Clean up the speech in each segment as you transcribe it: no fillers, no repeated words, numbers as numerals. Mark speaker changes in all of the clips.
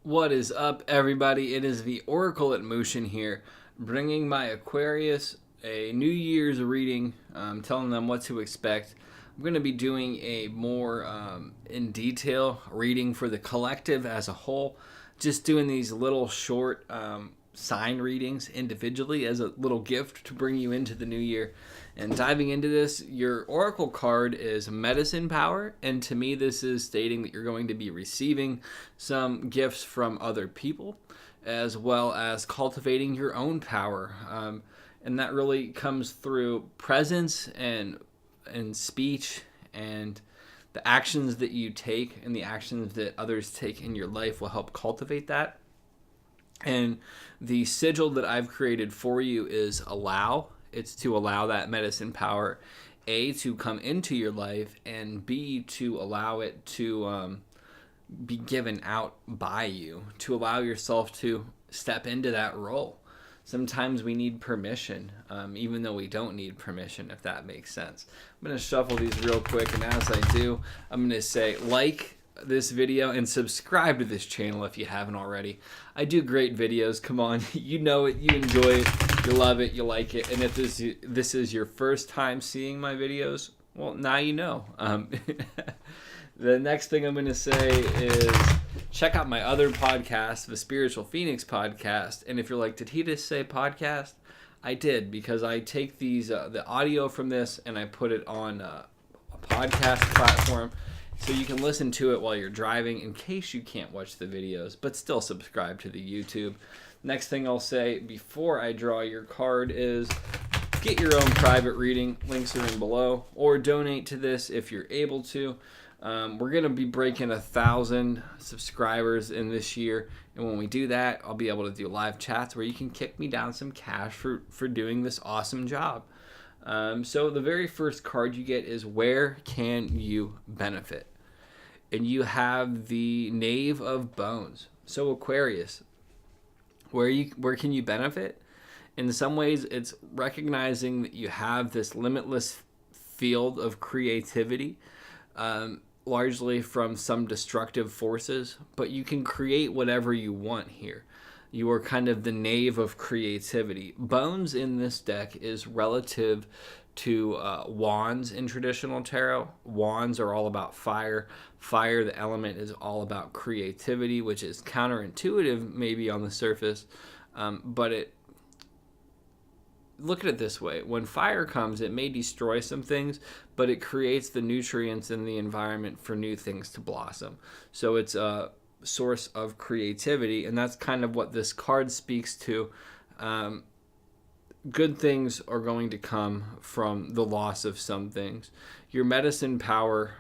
Speaker 1: What is up, everybody? It is the Oracle at Motion here, bringing my Aquarius a New Year's reading, telling them what to expect. I'm going to be doing a more in detail reading for the collective as a whole, just doing these little short sign readings individually as a little gift to bring you into the new year. And diving into this, your Oracle card is Medicine Power, and to me this is stating that you're going to be receiving some gifts from other people, as well as cultivating your own power. And that really comes through presence and speech, and the actions that you take and the actions that others take in your life will help cultivate that. And the sigil that I've created for you is allow. It's to allow that medicine power, A, to come into your life, and B, to allow it to be given out by you, to allow yourself to step into that role. Sometimes we need permission, even though we don't need permission, if that makes sense. I'm going to shuffle these real quick, and as I do, I'm going to say like this video and subscribe to this channel if you haven't already. I do great videos. Come on, you know it, you enjoy it, you love it, you like it. And if this is your first time seeing my videos, well, now you know. The next thing I'm going to say is check out my other podcast, the Spiritual Phoenix podcast. And if you're like, did he just say podcast? I did, because I take these the audio from this and I put it on a podcast platform, so you can listen to it while you're driving in case you can't watch the videos, but still subscribe to the YouTube. Next thing I'll say before I draw your card is get your own private reading. Links are in below. Or donate to this if you're able to. We're going to be breaking 1,000 subscribers in this year. And when we do that, I'll be able to do live chats where you can kick me down some cash for doing this awesome job. So the very first card you get is where can you benefit? And you have the Knave of Bones. So Aquarius, where can you benefit? In some ways, it's recognizing that you have this limitless field of creativity, largely from some destructive forces, but you can create whatever you want here. You are kind of the knave of creativity. Bones in this deck is relative to wands in traditional tarot. Wands are all about fire. Fire, the element, is all about creativity, which is counterintuitive maybe on the surface, but look at it this way. When fire comes, it may destroy some things, but it creates the nutrients in the environment for new things to blossom. So it's a source of creativity, and that's kind of what this card speaks to. Good things are going to come from the loss of some things. Your medicine power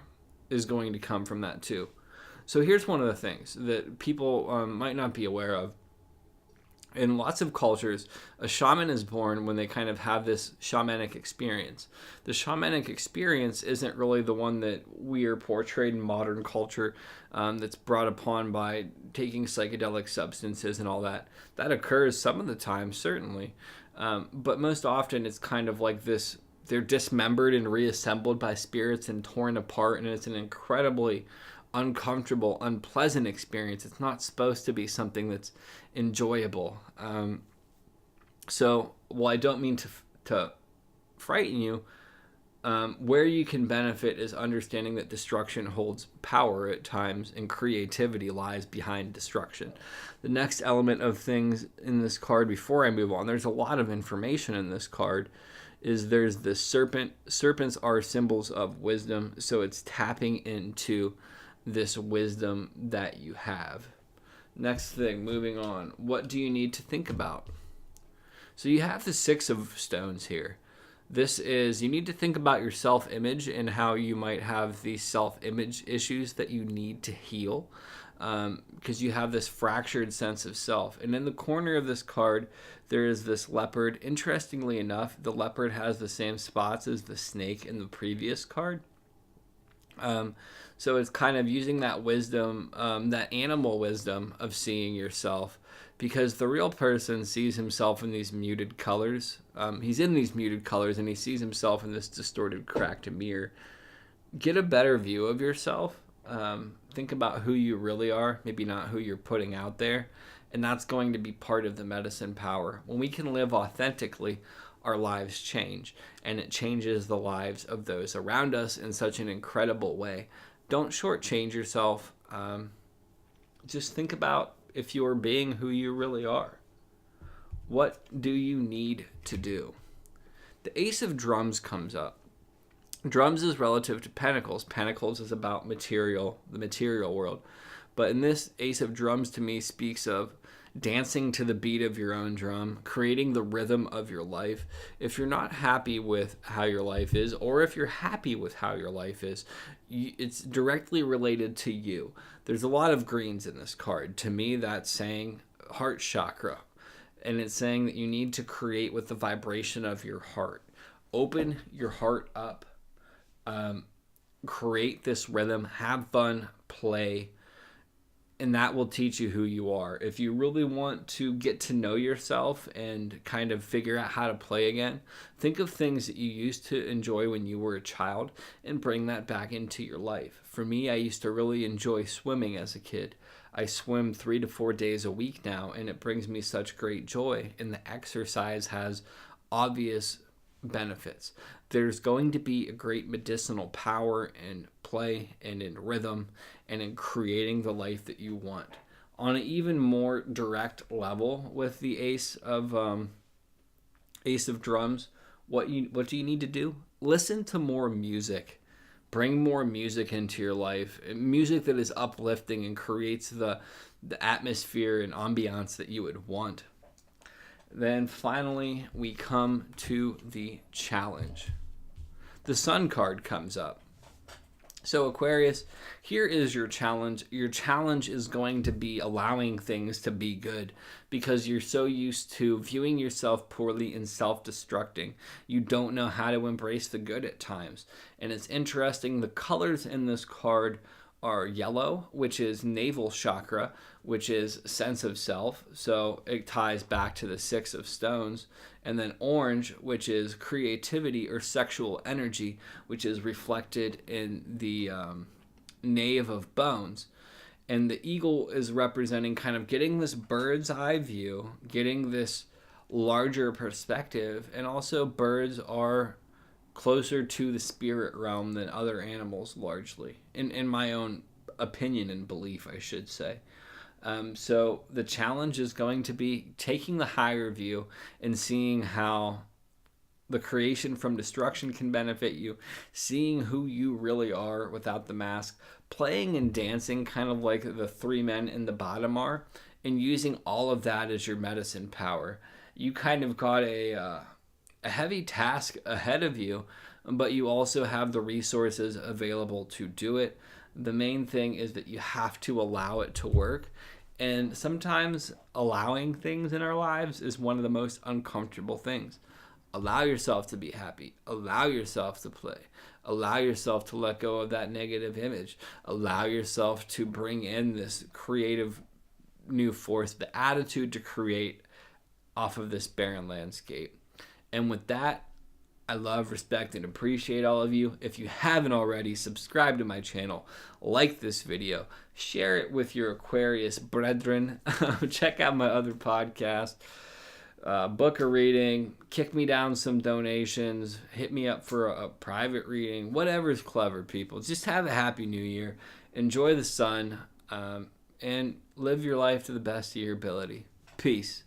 Speaker 1: is going to come from that too. So here's one of the things that people might not be aware of. In lots of cultures, a shaman is born when they kind of have this shamanic experience. The shamanic experience isn't really the one that we are portrayed in modern culture, that's brought upon by taking psychedelic substances and all that. That occurs some of the time, certainly. But most often it's kind of like this, they're dismembered and reassembled by spirits and torn apart, and it's an incredibly uncomfortable, unpleasant experience. It's not supposed to be something that's enjoyable. So while I don't mean to frighten you, where you can benefit is understanding that destruction holds power at times, and creativity lies behind destruction. The next element of things in this card, before I move on, there's a lot of information in this card, is there's the serpent. Serpents are symbols of wisdom, so it's tapping into this wisdom that you have. Next thing, moving on. What do you need to think about? So you have the Six of Stones here. This is, you need to think about your self-image and how you might have these self-image issues that you need to heal, because you have this fractured sense of self. And in the corner of this card, there is this leopard. Interestingly enough, the leopard has the same spots as the snake in the previous card. So it's kind of using that wisdom, that animal wisdom of seeing yourself, because the real person sees himself in these muted colors. He's in these muted colors and he sees himself in this distorted, cracked mirror. Get a better view of yourself. Think about who you really are, maybe not who you're putting out there. And that's going to be part of the medicine power. When we can live authentically, our lives change, and it changes the lives of those around us in such an incredible way. Don't shortchange yourself. Just think about if you're being who you really are. What do you need to do? The Ace of Drums comes up. Drums is relative to Pentacles. Pentacles is about the material world. But in this, Ace of Drums to me speaks of dancing to the beat of your own drum, creating the rhythm of your life. If you're not happy with how your life is, or if you're happy with how your life is, it's directly related to you. There's a lot of greens in this card. To me, that's saying heart chakra. And it's saying that you need to create with the vibration of your heart. Open your heart up. Create this rhythm. Have fun. Play. And that will teach you who you are. If you really want to get to know yourself and kind of figure out how to play again, think of things that you used to enjoy when you were a child and bring that back into your life. For me, I used to really enjoy swimming as a kid. I swim 3 to 4 days a week now, and it brings me such great joy. And the exercise has obvious benefits. There's going to be a great medicinal power in play and in rhythm and in creating the life that you want. On an even more direct level with the Ace of Drums, what do you need to do? Listen to more music. Bring more music into your life. Music that is uplifting and creates the atmosphere and ambiance that you would want. Then finally, we come to the challenge. The Sun card comes up. So Aquarius, here is your challenge. Your challenge is going to be allowing things to be good because you're so used to viewing yourself poorly and self-destructing. You don't know how to embrace the good at times. And it's interesting, the colors in this card are yellow, which is navel chakra, which is sense of self. So it ties back to the Six of Stones. And then orange, which is creativity or sexual energy, which is reflected in the Knave of Bones. And the eagle is representing kind of getting this bird's eye view, getting this larger perspective. And also birds are closer to the spirit realm than other animals, largely, in my own opinion and belief, I should say. So the challenge is going to be taking the higher view and seeing how the creation from destruction can benefit you, seeing who you really are without the mask, playing and dancing kind of like the three men in the bottom are, and using all of that as your medicine power. You kind of got a heavy task ahead of you, but you also have the resources available to do it. The main thing is that you have to allow it to work. And sometimes allowing things in our lives is one of the most uncomfortable things. Allow yourself to be happy. Allow yourself to play. Allow yourself to let go of that negative image. Allow yourself to bring in this creative new force, the attitude to create off of this barren landscape. And with that, I love, respect, and appreciate all of you. If you haven't already, subscribe to my channel, like this video, share it with your Aquarius brethren, check out my other podcast, book a reading, kick me down some donations, hit me up for a private reading, whatever's clever, people. Just have a happy new year, enjoy the sun, and live your life to the best of your ability. Peace.